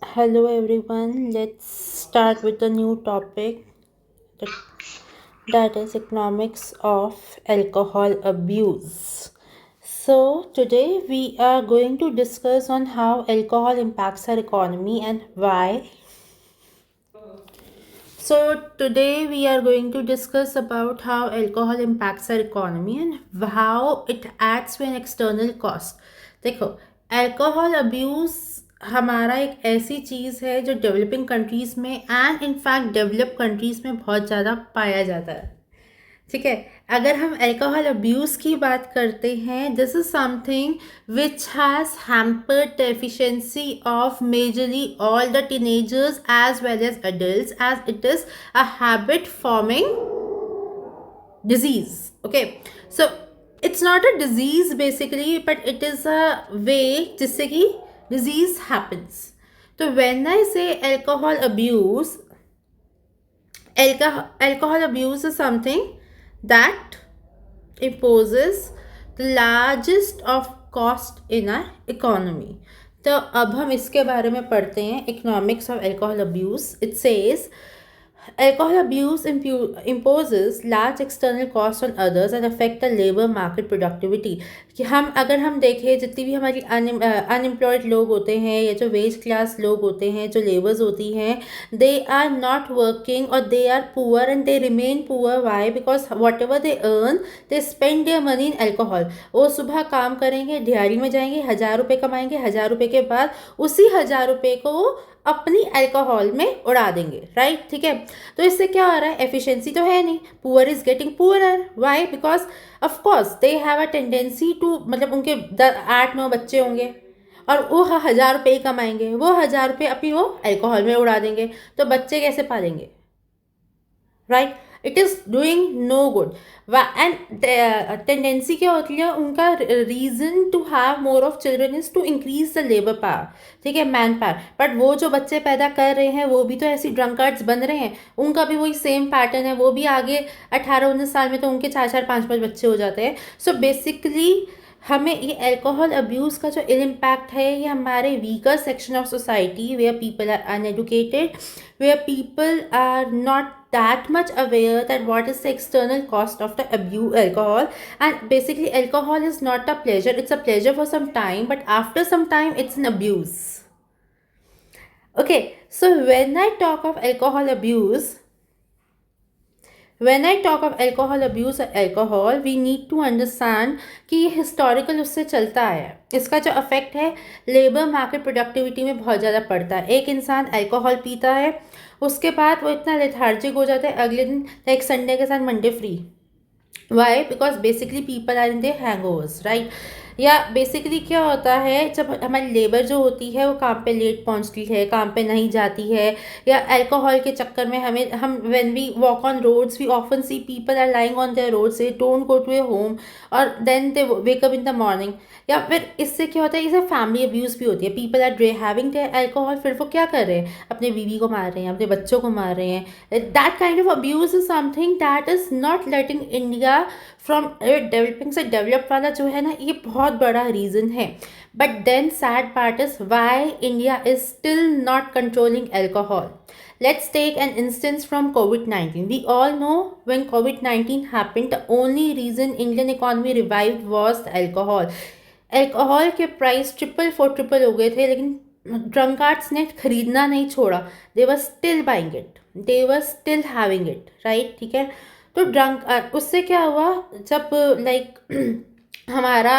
Hello everyone, let's start with a new topic that, that is economics of alcohol abuse. So today we are going to discuss on how alcohol impacts our economy and why. So today we are going to discuss about how alcohol impacts our economy and how it adds to an external cost. देखो, alcohol abuse हमारा एक ऐसी चीज़ है जो developing countries में and in fact develop countries में बहुत ज़्यादा पाया जाता है। ठीक है, अगर हम अल्कोहल अब्यूज़ की बात करते हैं, this is something which has hampered the efficiency of majorly all the teenagers as well as adults, as it is a habit forming disease. Okay, so it's not a disease basically, but it is a way जिससे कि disease happens. तो when I say alcohol abuse, alcohol abuse is something that imposes the largest of cost in our economy. तो अब हम इसके बारे में पढ़ते हैं, economics of alcohol abuse. It says alcohol abuse imposes large external costs on others and affect the labor market productivity. कि अगर हम देखें, जितनी भी हमारी अनएम्प्लॉयड लोग होते हैं या जो वेज क्लास लोग होते हैं, जो लेबर्स होती हैं, दे आर नॉट वर्किंग और they are poor and they remain poor. Why? Because whatever they earn they spend their money in alcohol. वो सुबह काम करेंगे, दिहाड़ी में जाएंगे, 1,000 रुपये कमाएंगे, 1,000 रुपये के बाद उसी 1,000 रुपये को अपनी अल्कोहल में उड़ा देंगे. राइट, ठीक है. तो इससे क्या हो रहा है? एफिशिएंसी तो है नहीं. Poor is getting poorer. Why? Because of course they have a tendency to, मतलब उनके 8-9 बच्चे होंगे और वो 1,000 रुपये ही कमाएंगे. वो 1,000 रुपये अपनी वो अल्कोहल में उड़ा देंगे. तो बच्चे कैसे पालेंगे? Right, it is doing no good. And tendency क्या होती है उनका? Reason to have more of children is to increase the labour power. ठीक है, मैन पावर. बट वो जो बच्चे पैदा कर रहे हैं वो भी तो ऐसी ड्रंकार्ड्स बन रहे हैं. उनका भी वही सेम पैटर्न है. वो भी आगे 18-19 साल में तो उनके 4-4 5-5 बच्चे हो जाते हैं. सो बेसिकली हमें ये अल्कोहल अब्यूज़ का जो इम्पैक्ट है, ये हमारे weaker section of society, where people are uneducated, where people are not that much aware that what is the external cost of the abuse alcohol. And basically alcohol is not a pleasure. It's a pleasure for some time, but after some time it's an abuse. Okay, so when I talk of alcohol abuse, when I talk of alcohol abuse or alcohol, we need to understand कि ये historical उससे चलता है. इसका जो affect है labour market productivity में बहुत ज़्यादा पड़ता है. एक इंसान अल्कोहल पीता है, उसके बाद वो इतना लेथार्जिक हो जाता है, अगले दिन लाइक संडे के साथ Monday free. Why? Because basically people are in their hangovers. Right, या बेसिकली क्या होता है, जब हमारी लेबर जो होती है वो काम पे लेट पहुंचती है, काम पे नहीं जाती है, या अल्कोहल के चक्कर में हम when we walk on roads we often see people are lying on their roads, they don't go to a home और then they wake up in the morning. या फिर इससे क्या होता है, इससे फैमिली अब्यूज़ भी होती है. People are having their alcohol, फिर वो क्या कर रहे हैं? अपने बीवी को मार रहे हैं, अपने बच्चों को मार रहे हैं. That kind of abuse is something that is not letting India from developing से डेवलप वाला जो है ना, ये बहुत बड़ा रीज़न है. But then sad part is why India is still not controlling alcohol. Let's take an instance from COVID-19. We all know when COVID-19 happened, the only reason Indian economy revived was the alcohol. Alcohol के price triple हो गए थे, लेकिन drunkards ने खरीदना नहीं छोड़ा. They were still buying it, they were still having it. Right, ठीक है. तो उससे क्या हुआ, जब लाइक हमारा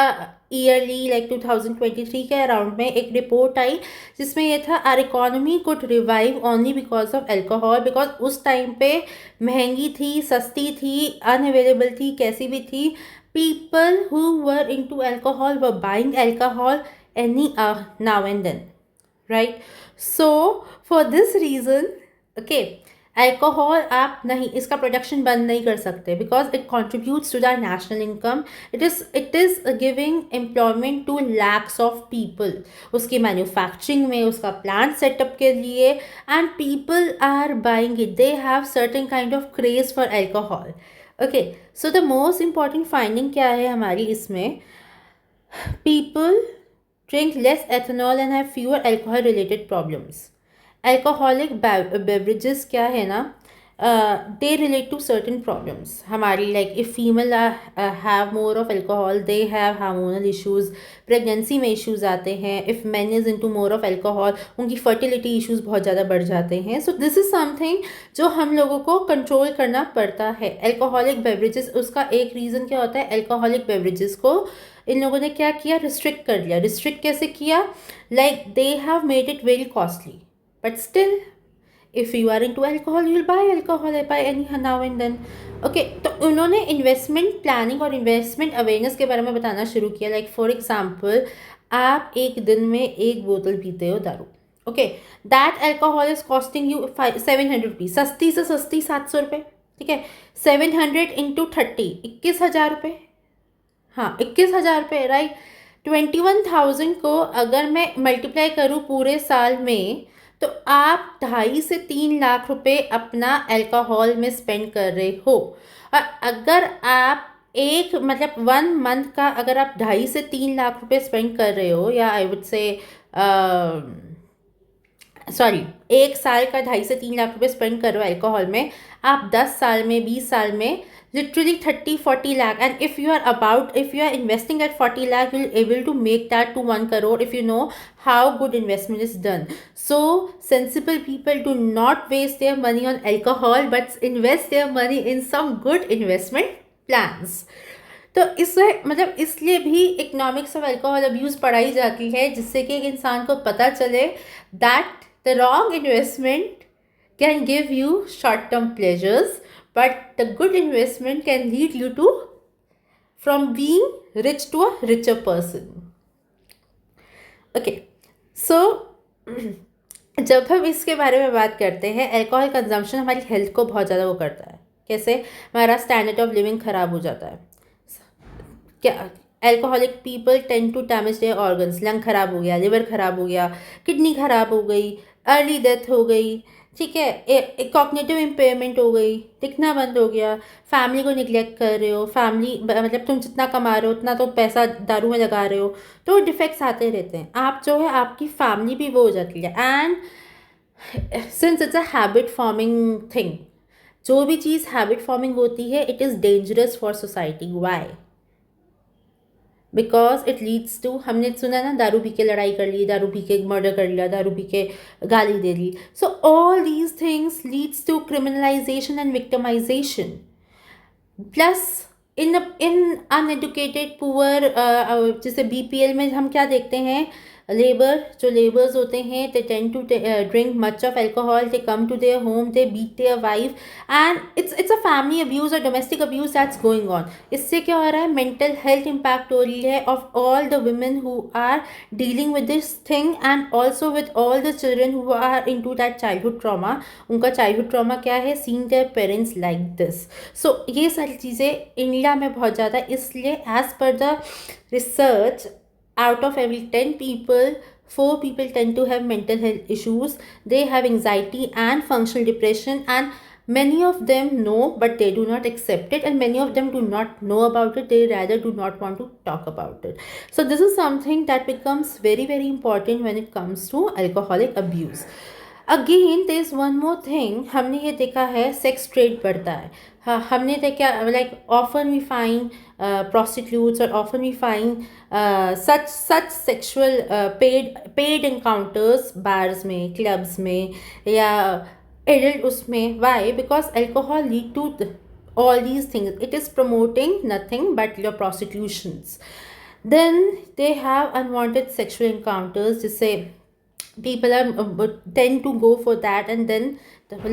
ईयरली लाइक 2023 के अराउंड में एक रिपोर्ट आई जिसमें ये था, our economy could revive only because of alcohol. Because उस टाइम पे महंगी थी, सस्ती थी, अनअवेलेबल थी, कैसी भी थी. People who were into alcohol were buying alcohol any now and then, right? So for this reason, okay, alcohol आप नहीं, इसका प्रोडक्शन बंद नहीं कर सकते because it contributes to the national income. It is giving employment to lakhs of people, उसकी manufacturing में, उसका प्लांट सेटअप के लिए. And people are buying it, they have certain kind of craze for alcohol. Okay, so the most important finding क्या है हमारी इसमें? People drink less ethanol and have fewer alcohol related problems. Alcoholic beverages क्या है ना, they relate to certain problems हमारी, like if female have more of alcohol, they have hormonal issues, pregnancy में issues आते हैं. if men is into more of alcohol, उनकी fertility issues बहुत ज़्यादा बढ़ जाते हैं. so this is something जो हम लोगों को कंट्रोल करना पड़ता है. alcoholic beverages, उसका एक रीज़न क्या होता है, alcoholic beverages को इन लोगों ने क्या किया, रिस्ट्रिक्ट कर लिया. रिस्ट्रिक्ट कैसे किया, like they have made it very costly, but still if you are into alcohol, you will buy alcohol by any now and then. Okay, तो उन्होंने इन्वेस्टमेंट प्लानिंग और इन्वेस्टमेंट अवेयरनेस के बारे में बताना शुरू किया. लाइक फॉर एग्जांपल, आप एक दिन में एक बोतल पीते हो दारू. Okay, that alcohol is costing you 700 rupees. सस्ती से सस्ती 700 रुपये. ठीक है, 700 इंटू 30, 21,000 रुपये. हाँ, 21,000 रुपये, राइट. 21,000 को अगर मैं मल्टीप्लाई करूँ पूरे साल में, तो आप 2.5 से 3 लाख रुपए अपना अल्कोहल में स्पेंड कर रहे हो. और अगर आप एक मतलब 1 मंथ का अगर आप 2.5 से 3 लाख रुपए स्पेंड कर रहे हो, या आई वुड से सॉरी, एक साल का 2.5 से 3 लाख रुपए स्पेंड कर रहे हो अल्कोहल में, आप 10 साल में 20 साल में literally 30-40 lakh. and if you are investing at 40 lakh, you'll able to make that to 1 crore if you know how good investment is done. So sensible people do not waste their money on alcohol, but invest their money in some good investment plans. तो इससे मतलब इसलिए भी economics of alcohol abuse पढ़ाई जाती है, जिससे कि एक इंसान को पता चले that the wrong investment can give you short term pleasures, but the good investment can lead you to from being rich to a richer person. Okay, so जब हम इसके बारे में बात करते हैं, अल्कोहल कंजम्पशन हमारी हेल्थ को बहुत ज़्यादा वो करता है. कैसे, हमारा स्टैंडर्ड ऑफ लिविंग ख़राब हो जाता है. क्या, alcoholic people tend to damage their organs. Lung ख़राब हो गया, लिवर ख़राब हो गया, किडनी ख़राब हो गई, अर्ली डेथ हो गई. ठीक है, एक कॉग्निटिव इम्पेयरमेंट हो गई, दिखना बंद हो गया, फैमिली को निगलेक्ट कर रहे हो, फैमिली मतलब तुम जितना कमा रहे हो उतना तो पैसा दारू में लगा रहे हो, तो डिफेक्ट्स आते रहते हैं. आप जो है आपकी फैमिली भी वो हो जाती है. And since it's a habit forming thing, जो भी चीज़ हैबिट फॉर्मिंग होती है, it is dangerous for society. Why? Because it leads to, हमने सुना ना, दारू पी के लड़ाई कर ली, दारू पी के मर्डर कर लिया, दारू पी के गाली दे ली. So all these things leads to criminalization and victimization. Plus in uneducated poor, जैसे BPL में हम क्या देखते हैं, जो लेबर्स होते हैं, they tend to drink much of alcohol, they come to their home, they beat their wife, and it's a family abuse or domestic abuse that's going on. इससे क्या हो रहा है, mental health impact हो रही है of all the women who are dealing with this thing, and also with all the children who are into that childhood trauma. उनका childhood trauma क्या है, seeing their parents like this. So ये सारी चीज़ें India में बहुत ज़्यादा, इसलिए as per the research, out of every 10 people, 4 people tend to have mental health issues. They have anxiety and functional depression, and many of them know but they do not accept it, and many of them do not know about it, they rather do not want to talk about it. So this is something that becomes very very important when it comes to alcoholic abuse. Again there is one more thing, हमने ये देखा है sex trade बढ़ता है. हाँ, हमने देखा like often we find prostitutes, or often we find such sexual paid encounters bars में, clubs में, या adult उसमें. Why? Because alcohol lead to all these things. It is promoting nothing but your prostitutions. Then they have unwanted sexual encounters, जिससे people are tend to go for that, and then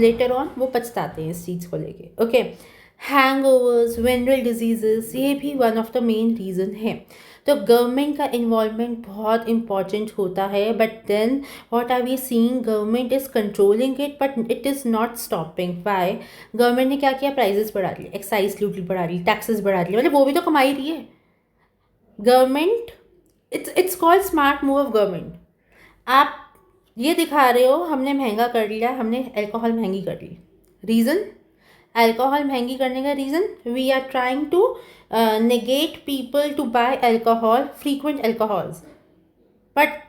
later on वो पछताते हैं इस चीज़ को लेके. Okay, हैंगओवर्स, venereal diseases, ये भी one of the main reason है. तो गवर्नमेंट का इन्वॉल्वमेंट बहुत इम्पॉर्टेंट होता है, but then what are we seeing, government is controlling it but it is not stopping. Why? Government ने क्या किया, प्राइजेस बढ़ा लिए, एक्साइज ड्यूटी बढ़ा ली, टैक्सेस बढ़ा लिए, मतलब वो भी तो कमा ही रही है government. It's called smart move of government. आप ये दिखा रहे हो हमने महंगा कर लिया, हमने अल्कोहल महंगी कर ली. रीज़न, अल्कोहल महंगी करने का reason, we are trying to negate people to buy alcohol, frequent alcohols. But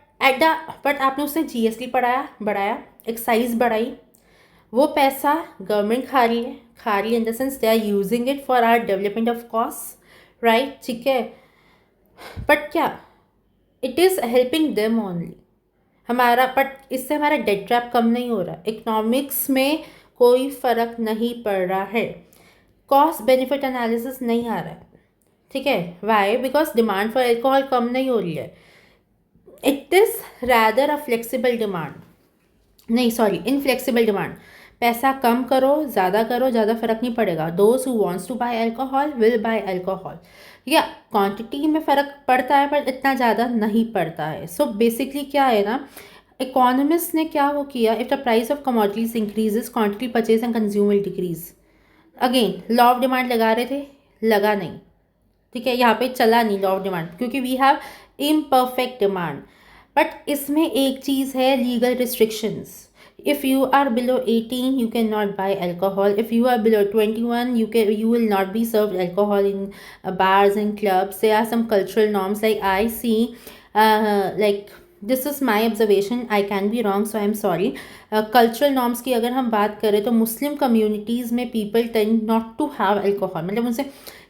but आपने उससे जीएसटी बढ़ाया, एक्साइज बढ़ाई, वो पैसा गवर्नमेंट खा रही है in the sense they are using it for our development of cost, right, ठीक है। बट क्या it is helping them only, हमारा, बट इससे हमारा डेट ट्रैप कम नहीं हो रहा, इकोनॉमिक्स में कोई फ़र्क नहीं पड़ रहा है, कॉस्ट बेनिफिट एनालिसिस नहीं आ रहा है, ठीक है। Why? Because demand for alcohol कम नहीं हो रही है, it is rather a flexible demand, नहीं सॉरी, इनफ्लेक्सिबल डिमांड। पैसा कम करो ज़्यादा फ़र्क नहीं पड़ेगा, those who wants to buy alcohol will buy alcohol, या क्वांटिटी में फ़र्क पड़ता है पर इतना ज़्यादा नहीं पड़ता है। सो बेसिकली क्या है ना, इकोनॉमिस्ट ने क्या वो किया, if the price of commodities increases quantity purchase and consume will decrease. Again law of demand लगा रहे थे, लगा नहीं, ठीक है, यहाँ पे चला नहीं लॉ ऑफ डिमांड, क्योंकि we have imperfect demand. But इसमें एक चीज़ है, legal restrictions. If you are below 18, you cannot buy alcohol. If you are below 21, you will not be served alcohol in bars and clubs. There are some cultural norms, like I see, like this is my observation. I can be wrong, so I am sorry. Cultural norms की अगर हम बात करें तो मुस्लिम communities में people tend not to have alcohol, मतलब उनसे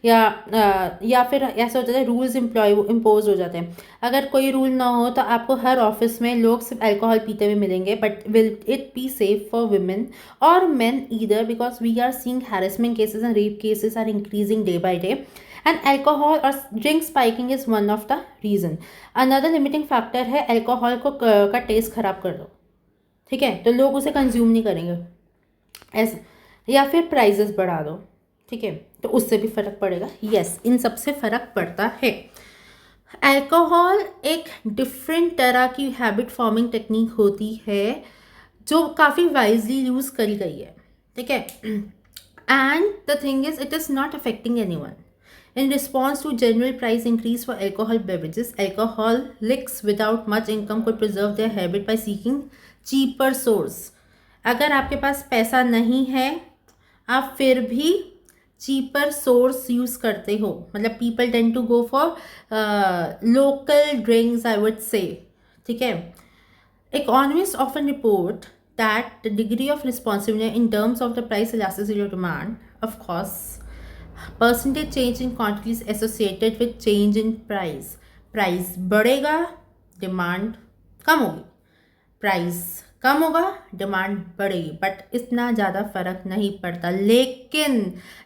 या फिर ऐसा हो जाता है रूल्स इम्पोज हो जाते हैं। अगर कोई रूल ना हो तो आपको हर ऑफिस में लोग सिर्फ अल्कोहल पीते हुए मिलेंगे, but will it be safe for women और men either, because we are seeing harassment cases and rape cases are increasing day by day, and alcohol और drink spiking is one of the reason. Another limiting factor है, alcohol को का test ख़राब कर दो, ठीक है, तो लोग उसे कंज्यूम नहीं करेंगे ऐसा, या फिर प्राइजेस बढ़ा दो, ठीक है, तो उससे भी फ़र्क पड़ेगा। यस, इन सब से फ़र्क पड़ता है। अल्कोहल एक डिफरेंट तरह की हैबिट फॉर्मिंग टेक्निक होती है जो काफ़ी वाइजली यूज़ करी गई है, ठीक है, and the thing is it is not affecting anyone. In response to general price increase for alcohol beverages, alcoholics without much income could preserve their habit by seeking cheaper source. अगर आपके पास पैसा नहीं है, आप फिर भी चीपर सोर्स यूज़ करते हो, मतलब people tend to go for local drinks, I would say, ठीक है। Economists often report that the degree of responsiveness in terms of the price elasticity of demand, of course, percentage change in quantities associated with change in price. Price बढ़ेगा, demand कम होगी, price कम होगा, demand बढ़ेगी, but इतना ज़्यादा फर्क नहीं पड़ता। लेकिन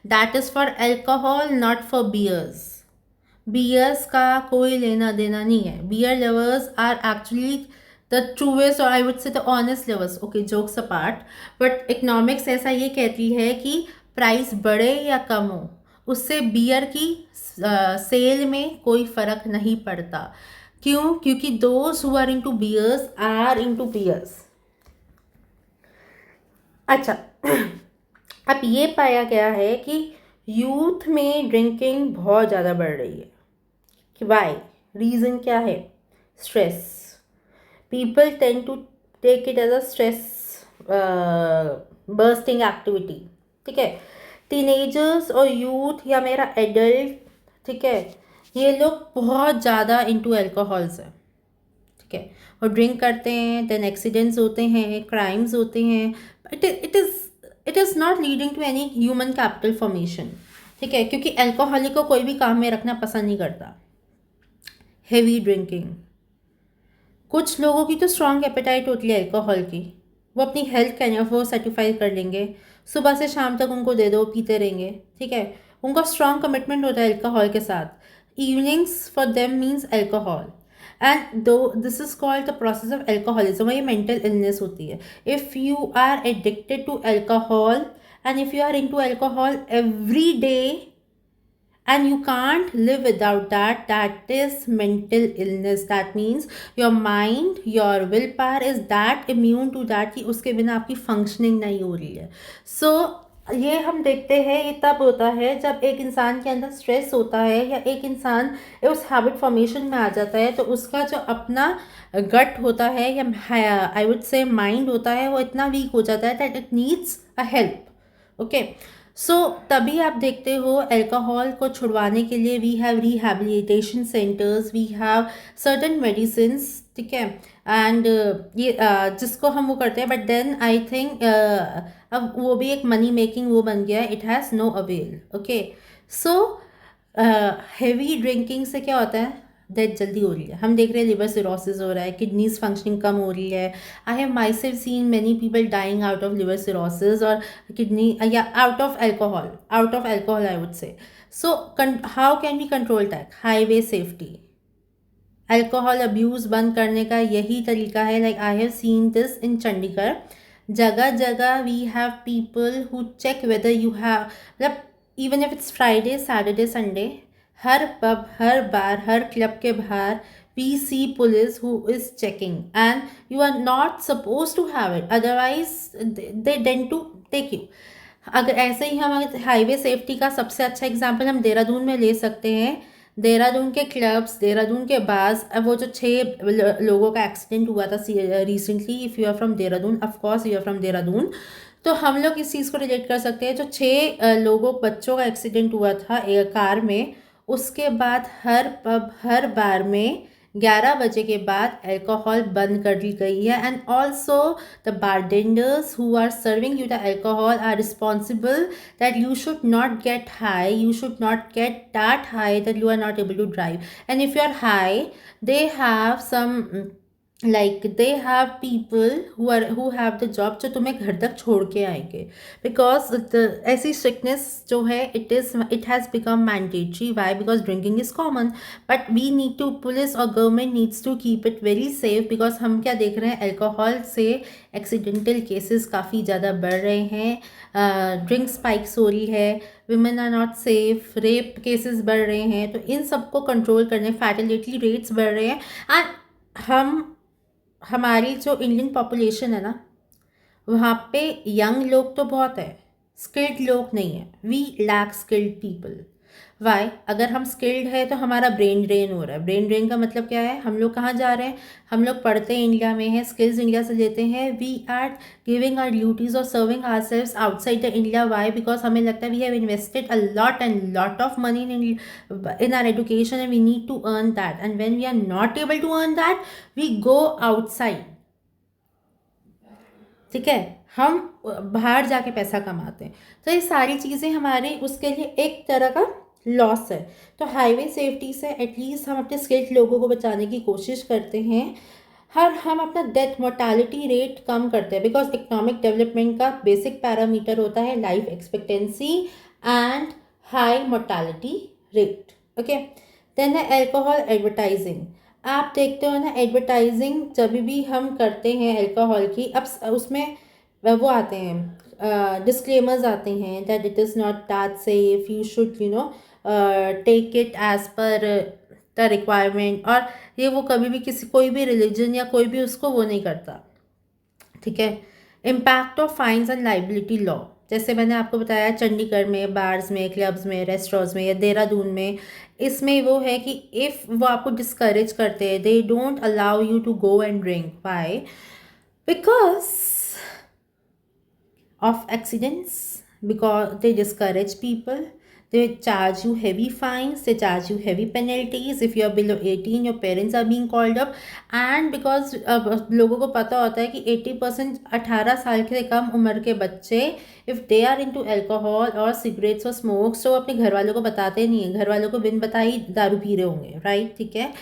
that is for alcohol, not for beers. Beers का कोई लेना देना नहीं है। Beer lovers are actually the truest, और I would say the honest lovers, okay, jokes apart, but economics ऐसा ये कहती है कि प्राइस बढ़े या कम हो, उससे बियर की सेल में कोई फ़र्क नहीं पड़ता। क्यों? क्योंकि those who are into beers are into beers. अच्छा, अब ये पाया गया है कि यूथ में ड्रिंकिंग बहुत ज़्यादा बढ़ रही है। कि वाई? रीज़न क्या है? Stress. People tend to take it as a stress bursting activity, ठीक है। टीनेजर्स और यूथ या मेरा एडल्ट, ठीक है, ये लोग बहुत ज़्यादा इनटू अल्कोहल्स है, ठीक है, और ड्रिंक करते हैं, देन एक्सीडेंट्स होते हैं, क्राइम्स होते हैं, it is not leading to any human capital formation, ठीक है, क्योंकि अल्कोहलिक को कोई भी काम में रखना पसंद नहीं करता। हेवी ड्रिंकिंग, कुछ लोगों की तो स्ट्रॉन्ग एपेटाइट होती है अल्कोहल की, वो अपनी हेल्थ का वो सेटिफाई कर लेंगे, सुबह से शाम तक उनको दे दो, पीते रहेंगे, ठीक है, उनका स्ट्रॉन्ग कमिटमेंट होता है अल्कोहल के साथ। Evenings for them means alcohol, and though this is called the process of alcoholism. ये मेंटल इलनेस होती है। If you are addicted to alcohol and if you are into alcohol every day and you can't live without that, that is mental illness. That means your mind, your willpower is that immune to that कि उसके बिना आपकी functioning नहीं हो रही है। सो ये हम देखते हैं, ये तब होता है जब एक इंसान के अंदर स्ट्रेस होता है या एक इंसान उस हैबिट फॉर्मेशन में आ जाता है, तो उसका जो अपना गट होता है या आई वुड से माइंड होता है, वो इतना वीक हो जाता है that it needs a help, okay. So तभी आप देखते हो अल्कोहल को छुड़वाने के लिए we have rehabilitation centres, we have certain medicines, ठीक है। एंड ये जिसको हम वो करते हैं, बट देन आई थिंक अब वो भी एक मनी मेकिंग वो बन गया है, it has no avail. Okay, so heavy drinking से क्या होता है, डेथ जल्दी हो रही है, हम देख रहे हैं लिवर सिरोसिस हो रहा है, किडनीज फंक्शनिंग कम हो रही है। I have myself seen many people dying out of liver cirrhosis और किडनी या out of alcohol I would say. So how can we control that? Highway safety, alcohol abuse बंद करने का यही तरीका है। Like I have seen this in Chandigarh, जगह जगह we have people who check whether you have, मतलब even if it's Friday Saturday Sunday, हर पब, हर बार, हर क्लब के बाहर we see police who is checking, and you are not suppose to have it, otherwise they tend to take you. अगर ऐसे ही हम highway safety का सबसे अच्छा एग्जाम्पल हम देहरादून में ले सकते हैं। देहरादून के क्लब्स, देहरादून के बार्स, अब वो जो 6 लोगों का एक्सीडेंट हुआ था recently, if you are from Dehradun, of course you are from Dehradun, तो हम लोग इस चीज़ को रिलेट कर सकते हैं। जो 6 बच्चों का एक्सीडेंट हुआ था एक कार में, उसके बाद हर पब, हर बार में 11 बजे के बाद अल्कोहल बंद कर दी गई है। And also the bartenders who are serving you the alcohol are responsible that you should not get high, you should not get that high that you are not able to drive. And if you are high, they have some like they have people who have the job जो तुम्हें घर तक छोड़ के आएंगे, because ऐसी strictness जो है it has become mandatory. Why? Because drinking is common, but we need to, police और government needs to keep it very safe, because हम क्या देख रहे हैं, अल्कोहल से एक्सीडेंटल केसेस काफ़ी ज़्यादा बढ़ रहे हैं, ड्रिंक स्पाइक्स हो रही है, women are not safe, rape cases बढ़ रहे हैं। तो इन सबको कंट्रोल करने, फैटिलिटी रेट्स बढ़ रहे हैं। एंड हमारी जो इंडियन पॉपुलेशन है ना, वहाँ पे यंग लोग तो बहुत है, स्किल्ड लोग नहीं है। We lack skilled people. Why? अगर हम स्किल्ड है तो हमारा ब्रेन ड्रेन हो रहा है। ब्रेन ड्रेन का मतलब क्या है? हम लोग कहाँ जा रहे हैं? हम लोग पढ़ते हैं इंडिया में हैं, स्किल्स इंडिया से लेते हैं, we are giving our duties और serving ourselves outside the India. Why? Because हमें लगता है we have invested a lot and lot of money in our education and we need to earn that, and when we are not able to earn that, we go outside, ठीक है, हम बाहर जाके पैसा कमाते हैं। तो ये सारी चीज़ें हमारे उसके लिए एक तरह का लॉस है। तो हाईवे सेफ्टी से एटलीस्ट हम अपने स्किल्ड लोगों को बचाने की कोशिश करते हैं। हम अपना डेथ मोर्टालिटी रेट कम करते हैं, बिकॉज इकोनॉमिक डेवलपमेंट का बेसिक पैरामीटर होता है life expectancy and high mortality rate. Okay, then है अल्कोहल एडवर्टाइजिंग। आप देखते हो ना, एडवर्टाइजिंग जब भी हम करते हैं अल्कोहल की, अब उसमें वो आते हैं, डिस्क्लेमर्स आते हैं that it is not that safe, you should take it as per the requirement. और ये वो कभी भी कोई भी रिलीजन या कोई भी उसको वो नहीं करता, ठीक है। Impact of fines and liability law, जैसे मैंने आपको बताया चंडीगढ़ में, बार्स में, क्लब्स में, रेस्टोरेंट्स में, या देहरादून में, इसमें वो है कि इफ़ वो आपको डिस्करेज करते हैं, they don't allow you to go and drink. Why? Because of accidents, because they discourage people, they charge you heavy fines, they charge you heavy penalties. If you are below 18, your parents are being called up, and because लोगों को पता होता है कि 80% 18 साल के कम उम्र के बच्चे if they are into alcohol और सिगरेट्स और स्मोक्स, तो अपने घर वालों को बताते नहीं हैं, घर वालों को बिन बताई दारू पी रहे होंगे, राइट, ठीक है।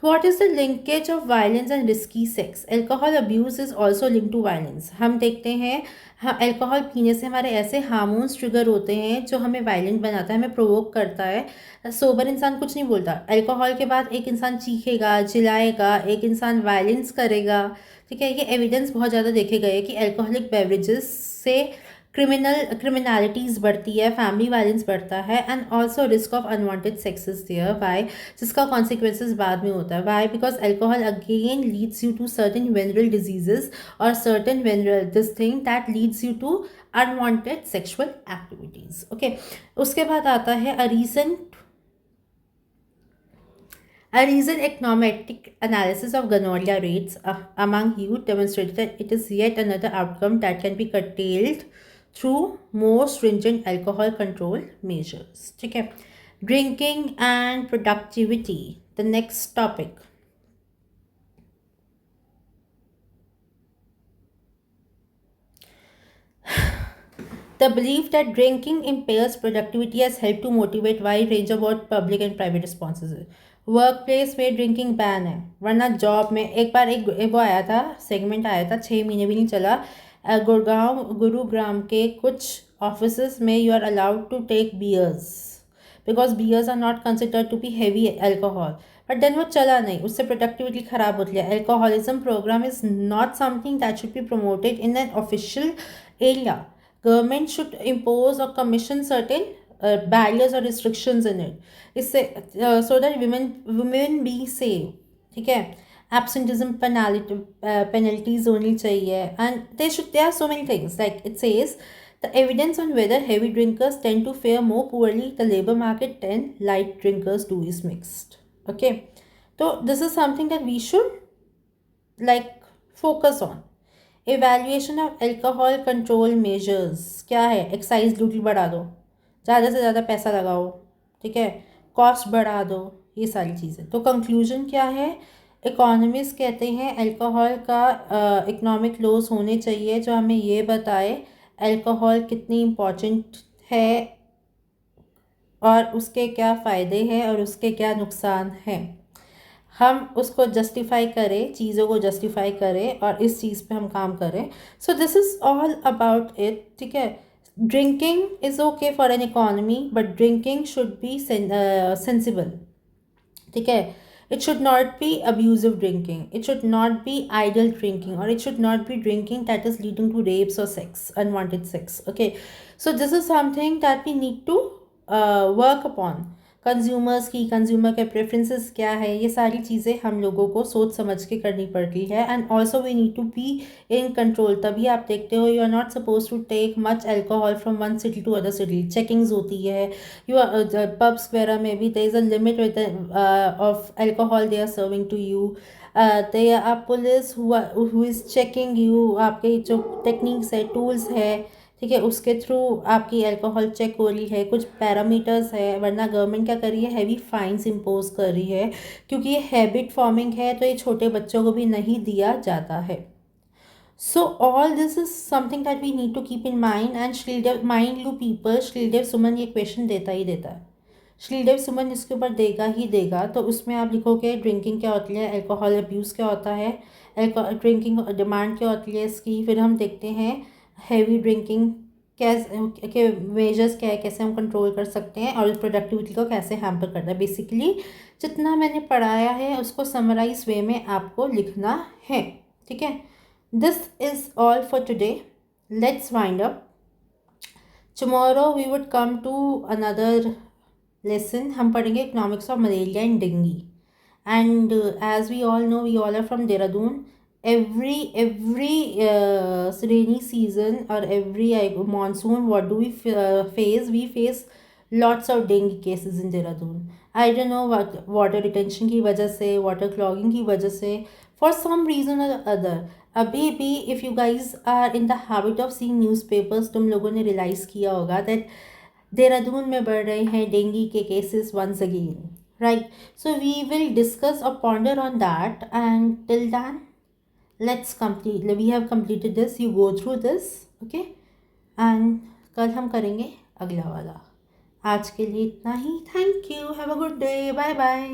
What is the linkage of violence and risky sex? Alcohol abuse is also linked to violence. हम देखते हैं, हाँ, अल्कोहल पीने से हमारे ऐसे हार्मोन्स ट्रिगर होते हैं जो हमें वायलेंट बनाता है, हमें प्रोवोक करता है। सोबर इंसान कुछ नहीं बोलता, अल्कोहल के बाद एक इंसान चीखेगा, चिल्लाएगा, एक इंसान वायलेंस करेगा, ठीक है। ये एविडेंस बहुत ज़्यादा देखे गए कि अल्कोहलिक बेवरेजेस से क्रिमिनलिटीज़ बढ़ती है, फैमिली वायलेंस बढ़ता है, and also risk of unwanted sex is there. Why? जिसका कॉन्सिक्वेंसेज बाद में होता है। Why? Because alcohol again leads you to certain venereal diseases और certain venereal this thing that leads you to unwanted sexual activities. Okay, उसके बाद आता है a recent econometric analysis of gonorrhea rates among youth demonstrated that it is yet another outcome that can be curtailed through more stringent alcohol control measures. ठीक है. Drinking and productivity, the next topic. The belief that drinking impairs productivity has helped to motivate wide range of both public and private responses. Work place में drinking ban है, वरना job में एक बार एक वो आया था, सेगमेंट आया था, 6 महीने भी नहीं चला. गुरुग्राम के कुछ ऑफिस में you are allowed to take beers because beers are not considered to be heavy alcohol. But then वो चला नहीं, उससे प्रोडक्टिविटी खराब होती है. Alcoholism program is not something that should be promoted in an official area. Government should impose or commission certain barriers or restrictions in it. इससे so that women be safe. ठीक है. Absenteeism penalties होनी चाहिए, and there are so many things. Like it says, the evidence on whether heavy drinkers tend to fare more poorly the labor market than light drinkers do is mixed. Okay, so this is something that we should like focus on. Evaluation of alcohol control measures क्या है? Excise duty बढ़ा दो, ज़्यादा से ज़्यादा पैसा लगाओ. ठीक है. कॉस्ट बढ़ा दो, ये सारी चीज़ें. तो कंक्लूजन क्या है? इकोनॉमिस्ट कहते हैं अल्कोहल का इकोनॉमिक लॉस होने चाहिए जो हमें ये बताए अल्कोहल कितनी इम्पॉर्टेंट है और उसके क्या फ़ायदे हैं और उसके क्या नुकसान हैं. हम उसको जस्टिफाई करें, चीज़ों को जस्टिफाई करें और इस चीज़ पे हम काम करें. So this is all about it. ठीक है. Drinking is okay for an economy, but drinking should be sensible. ठीक है. It should not be abusive drinking. It should not be idle drinking, or it should not be drinking that is leading to rapes or sex, unwanted sex. Okay. So this is something that we need to work upon. Consumer के preferences क्या है, ये सारी चीज़ें हम लोगों को सोच समझ के करनी पड़ती है. And also we need to be in control. तभी आप देखते हो you are not suppose to take much alcohol from one city to other city. Checkings होती है. यू आर पब्स वगैरह में भी there is a limit with of alcohol they are serving to you. They are police who is checking you. आपके जो techniques है, tools है, ठीक है, उसके थ्रू आपकी अल्कोहल चेक हो रही है. कुछ पैरामीटर्स है, वरना गवर्नमेंट क्या कर रही है? हैवी फाइन्स इम्पोज कर रही है, क्योंकि ये हैबिट फॉर्मिंग है, तो ये छोटे बच्चों को भी नहीं दिया जाता है. So all this is something that we need to keep in mind. And Shridev mind you people, Shridev Suman ये क्वेश्चन देता ही देता है. श्रीदेव सुमन इसके ऊपर देगा ही देगा. तो उसमें आप लिखोगे ड्रिंकिंग क्या होती है, अल्कोहल अब्यूज़ क्या होता है, ड्रिंकिंग डिमांड क्या होती है इसकी. फिर हम देखते हैं हैवी ड्रिंकिंग कैसे के मेजर्स क्या है, कैसे हम कंट्रोल कर सकते हैं, और प्रोडक्टिविटी को कैसे हैम्पर करना है. बेसिकली जितना मैंने पढ़ाया है उसको समराइज वे में आपको लिखना है. ठीक है. This is all for today. Let's wind up. Tomorrow we would come to another lesson. हम पढ़ेंगे economics of malaria and dengue. And as we all know, we all are from Dehradun. every rainy season or every monsoon, what do we face? We face lots of dengue cases in Dehradun. I don't know what, water retention की वजह से, water clogging की वजह से, for some reason or other. अभी भी if you guys are in the habit of seeing newspapers, तुम लोगों ने realize किया होगा that देहरादून में बढ़ रहे हैं डेंगी के cases once again, right? So we will discuss or ponder on that, and till then let's complete, we have completed this, you go through this, okay, and कल हम करेंगे अगला वाला. आज के लिए इतना ही. Thank you. Have a good day. Bye bye.